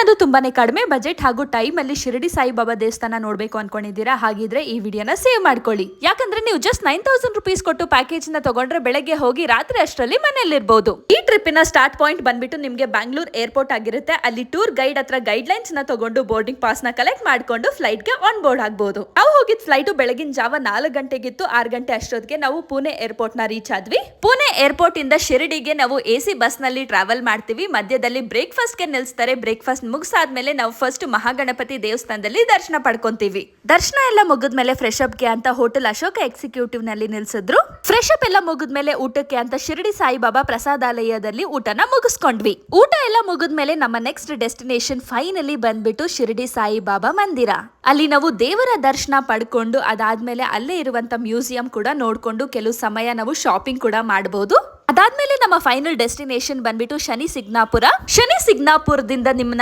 ನಿಮ್ಮದು ತುಂಬಾನೇ ಕಡಿಮೆ ಬಜೆಟ್ ಹಾಗೂ ಟೈಮ್ ಅಲ್ಲಿ ಶಿರಡಿ ಸಾಯಿಬಾಬಾ ದೇವಸ್ಥಾನ ನೋಡ್ಬೇಕು ಅನ್ಕೊಂಡಿದ್ದೀರಾ? ಹಾಗಿದ್ರೆ ಈ ವಿಡಿಯೋನ ಸೇವ್ ಮಾಡ್ಕೊಳ್ಳಿ. ಯಾಕಂದ್ರೆ ನೀವು ಜಸ್ಟ್ 9000 ರುಪೀಸ್ ಕೊಟ್ಟು ಪ್ಯಾಕೇಜ್ ನ ತಗೊಂಡ್ರೆ ಬೆಳಗ್ಗೆ ಹೋಗಿ ರಾತ್ರಿ ಅಷ್ಟರಲ್ಲಿ ಮನೆಯಲ್ಲಿರ್ಬಹುದು. ಈ ಟ್ರಿಪ್ಪಿನ ಸ್ಟಾರ್ಟ್ ಪಾಯಿಂಟ್ ಬಂದ್ಬಿಟ್ಟು ನಿಮ್ಗೆ ಬ್ಯಾಂಗ್ಳೂರ್ ಏರ್ಪೋರ್ಟ್ ಆಗಿರುತ್ತೆ. ಅಲ್ಲಿ ಟೂರ್ ಗೈಡ್ ಹತ್ರ ಗೈಡ್ ಲೈನ್ಸ್ ನ ತಗೊಂಡು ಬೋರ್ಡಿಂಗ್ ಪಾಸ್ ನ ಕಲೆಕ್ಟ್ ಮಾಡ್ಕೊಂಡು ಫ್ಲೈಟ್ ಗೆ ಆನ್ ಬೋರ್ಡ್ ಆಗಬಹುದು. ನಾವು ಹೋಗಿದ್ ಫ್ಲೈಟ್ ಬೆಳಗಿನ ಜಾವ 4 ಗಂಟೆಗಿತ್ತು. 6 ಗಂಟೆ ಅಷ್ಟೊತ್ತಿಗೆ ನಾವು ಪುಣೆ ಏರ್ಪೋರ್ಟ್ ನ ರೀಚ್ ಆದ್ವಿ. ಪುಣೆ ಏರ್ಪೋರ್ಟ್ ಇಂದ ಶಿರಡಿಗೆ ನಾವು ಎಸಿ ಬಸ್ ನಲ್ಲಿ ಟ್ರಾವೆಲ್ ಮಾಡ್ತೀವಿ. ಮಧ್ಯದಲ್ಲಿ ಬ್ರೇಕ್ಫಾಸ್ಟ್ ಗೆ ನಿಲ್ಸ್ತಾರೆ. ಬ್ರೇಕ್ಫಾಸ್ಟ್ ಮುಗಿಸಾದ್ಮೇಲೆ ನಾವು ಫಸ್ಟ್ ಮಹಾಗಣಪತಿ ದೇವಸ್ಥಾನದಲ್ಲಿ ದರ್ಶನ ಪಡ್ಕೊಂತೀವಿ. ದರ್ಶನ ಎಲ್ಲ ಮುಗಿದ್ಮೇಲೆ ಫ್ರೆಶ್ ಅಪ್ ಗೆ ಅಂತ ಹೋಟೆಲ್ ಅಶೋಕ ಎಕ್ಸಿಕ್ಯೂಟಿವ್ ನಲ್ಲಿ ನಿಲ್ಸಿದ್ರು. ಫ್ರೆಶ್ ಅಪ್ ಎಲ್ಲ ಮುಗಿದ್ಮೇಲೆ ಊಟಕ್ಕೆ ಅಂತ ಶಿರಡಿ ಸಾಯಿಬಾಬಾ ಪ್ರಸಾದಾಲಯದಲ್ಲಿ ಊಟನ ಮುಗಿಸ್ಕೊಂಡ್ವಿ. ಊಟ ಎಲ್ಲ ಮುಗಿದ್ಮೇಲೆ ನಮ್ಮ ನೆಕ್ಸ್ಟ್ ಡೆಸ್ಟಿನೇಷನ್ ಫೈನಲಿ ಬಂದ್ಬಿಟ್ಟು ಶಿರಡಿ ಸಾಯಿಬಾಬಾ ಮಂದಿರ. ಅಲ್ಲಿ ನಾವು ದೇವರ ದರ್ಶನ ಪಡ್ಕೊಂಡು ಅದಾದ್ಮೇಲೆ ಅಲ್ಲೇ ಇರುವಂತ ಮ್ಯೂಸಿಯಂ ಕೂಡ ನೋಡ್ಕೊಂಡು ಕೆಲವು ಸಮಯ ನಾವು ಶಾಪಿಂಗ್ ಕೂಡ ಮಾಡಬಹುದು. ಅದಾದ್ಮೇಲೆ ನಮ್ಮ ಫೈನಲ್ ಡೆಸ್ಟಿನೇಷನ್ ಬಂದ್ಬಿಟ್ಟು ಶನಿ ಸಿಗ್ನಾಪುರ. ಶನಿ ಸಿಗ್ನಾಪುರದಿಂದ ನಿಮ್ಮನ್ನ